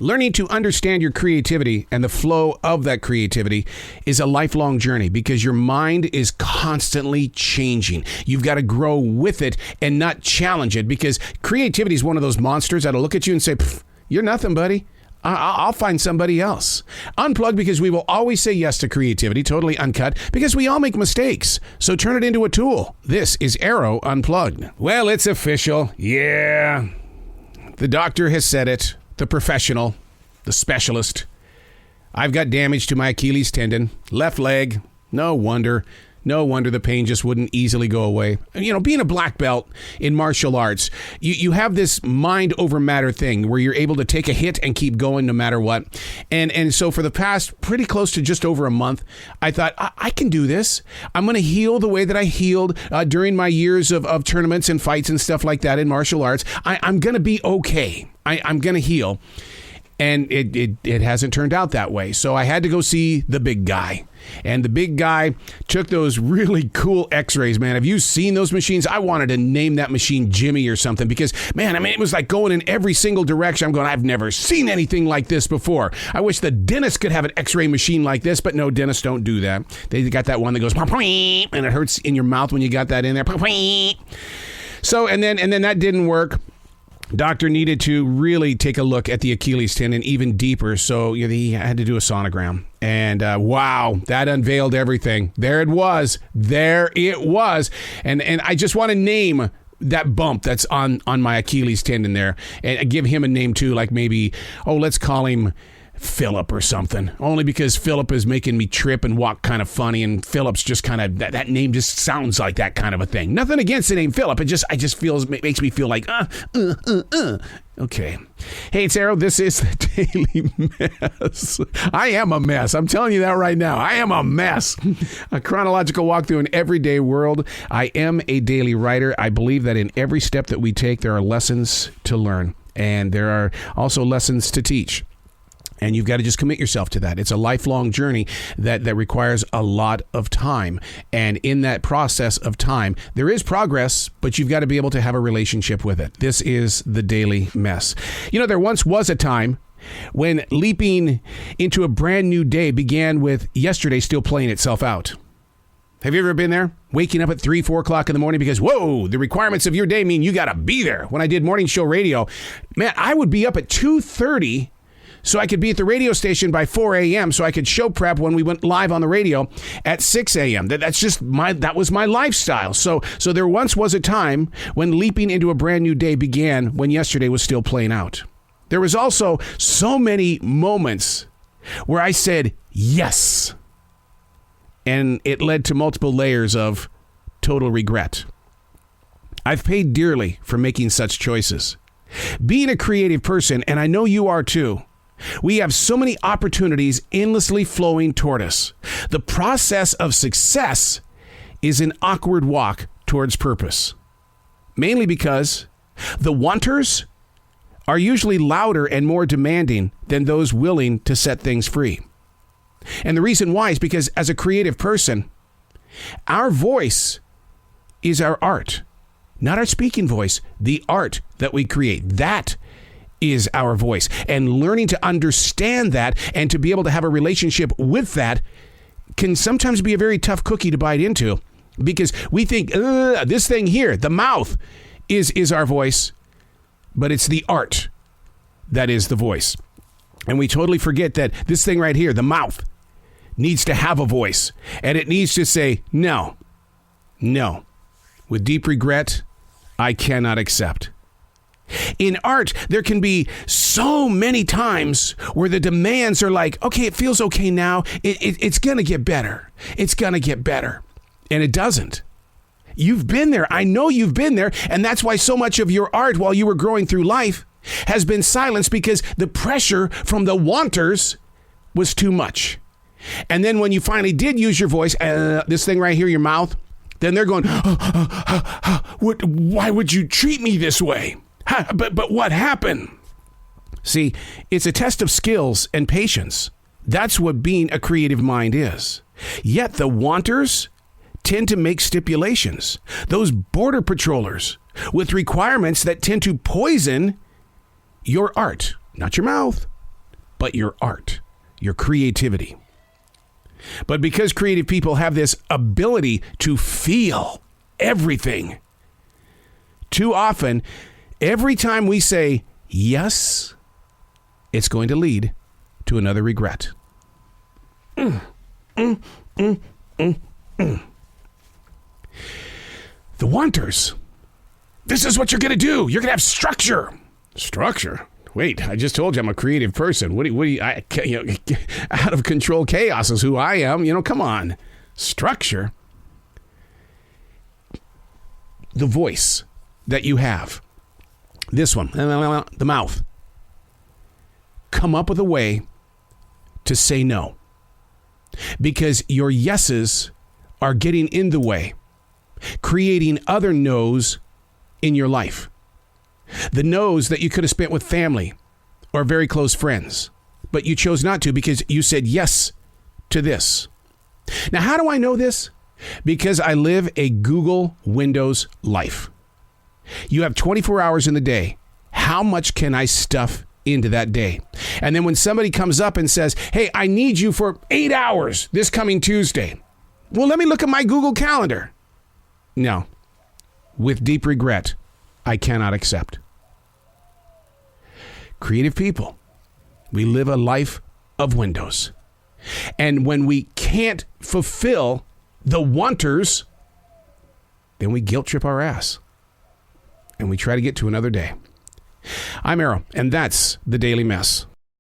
Learning to understand your creativity and the flow of that creativity is a lifelong journey because your mind is constantly changing. You've got to grow with it and not challenge it, because creativity is one of those monsters that'll look at you and say, "You're nothing, buddy. I'll find somebody else." Unplugged, because we will always say yes to creativity, totally uncut, because we all make mistakes. So turn it into a tool. This is Arroe Unplugged. Well, it's official. Yeah. The doctor has said it. The professional, the specialist. I've got damage to my Achilles tendon, left leg. No wonder the pain just wouldn't easily go away. You know, being a black belt in martial arts, you have this mind over matter thing where you're able to take a hit and keep going no matter what. And so for the past pretty close to just over a month, I thought, I can do this. I'm going to heal the way that I healed during my years of tournaments and fights and stuff like that in martial arts. I'm going to be okay. I'm going to heal. And it hasn't turned out that way. So I had to go see the big guy. And the big guy took those really cool x-rays, man. Have you seen those machines? I wanted to name that machine Jimmy or something because, man, I mean, it was like going in every single direction. I'm going, I've never seen anything like this before. I wish the dentist could have an x-ray machine like this, but no, dentists don't do that. They got that one that goes, and it hurts in your mouth when you got that in there. So, and then that didn't work. Doctor needed to really take a look at the Achilles tendon even deeper, so he had to do a sonogram. And wow, that unveiled everything. There it was. And I just want to name that bump that's on my Achilles tendon there, and give him a name too, like maybe, let's call him Philip or something, only because Philip is making me trip and walk kind of funny, and Philip's just kind of, that name just sounds like that kind of a thing. Nothing against the name Philip, makes me feel like okay. Hey, it's Arroe. This is the Daily Mess. I am a mess. I'm telling you that right now. I am a mess. A chronological walk through an everyday world. I am a daily writer. I believe that in every step that we take, there are lessons to learn, and there are also lessons to teach. And you've got to just commit yourself to that. It's a lifelong journey that requires a lot of time. And in that process of time, there is progress, but you've got to be able to have a relationship with it. This is the Daily Mess. You know, there once was a time when leaping into a brand new day began with yesterday still playing itself out. Have you ever been there? Waking up at 3, 4 o'clock in the morning because, whoa, the requirements of your day mean you got to be there. When I did morning show radio, man, I would be up at 2:30 so I could be at the radio station by 4 a.m. so I could show prep when we went live on the radio at 6 a.m. That was my lifestyle. So there once was a time when leaping into a brand new day began when yesterday was still playing out. There was also so many moments where I said yes, and it led to multiple layers of total regret. I've paid dearly for making such choices. Being a creative person, and I know you are too, we have so many opportunities endlessly flowing toward us. The process of success is an awkward walk towards purpose, mainly because the wanters are usually louder and more demanding than those willing to set things free. And the reason why is because as a creative person, our voice is our art, not our speaking voice, the art that we create. That is our voice. And learning to understand that and to be able to have a relationship with that can sometimes be a very tough cookie to bite into, because we think this thing here, the mouth, is our voice, but it's the art that is the voice. And we totally forget that this thing right here, the mouth, needs to have a voice, and it needs to say, no, with deep regret, I cannot accept. In art, there can be so many times where the demands are like, okay, it feels okay now. It's going to get better. It's going to get better. And it doesn't. You've been there. I know you've been there. And that's why so much of your art while you were growing through life has been silenced, because the pressure from the wanters was too much. And then when you finally did use your voice, this thing right here, your mouth, then they're going, why would you treat me this way? But what happened? See, it's a test of skills and patience. That's what being a creative mind is. Yet the wanters tend to make stipulations, those border patrollers, with requirements that tend to poison your art. Not your mouth, but your art, your creativity. But because creative people have this ability to feel everything, too often, every time we say yes, it's going to lead to another regret. The wanters. This is what you're going to do. You're going to have structure. Structure? Wait, I just told you I'm a creative person. What do you, out of control chaos is who I am. Come on. Structure. The voice that you have. This one, the mouth. Come up with a way to say no. Because your yeses are getting in the way, creating other no's in your life. The no's that you could have spent with family or very close friends, but you chose not to because you said yes to this. Now, how do I know this? Because I live a Google Windows life. You have 24 hours in the day. How much can I stuff into that day? And then when somebody comes up and says, hey, I need you for 8 hours this coming Tuesday. Well, let me look at my Google Calendar. No. With deep regret, I cannot accept. Creative people, we live a life of windows. And when we can't fulfill the wanters, then we guilt trip our ass. And we try to get to another day. I'm Arroe, and that's the Daily Mess.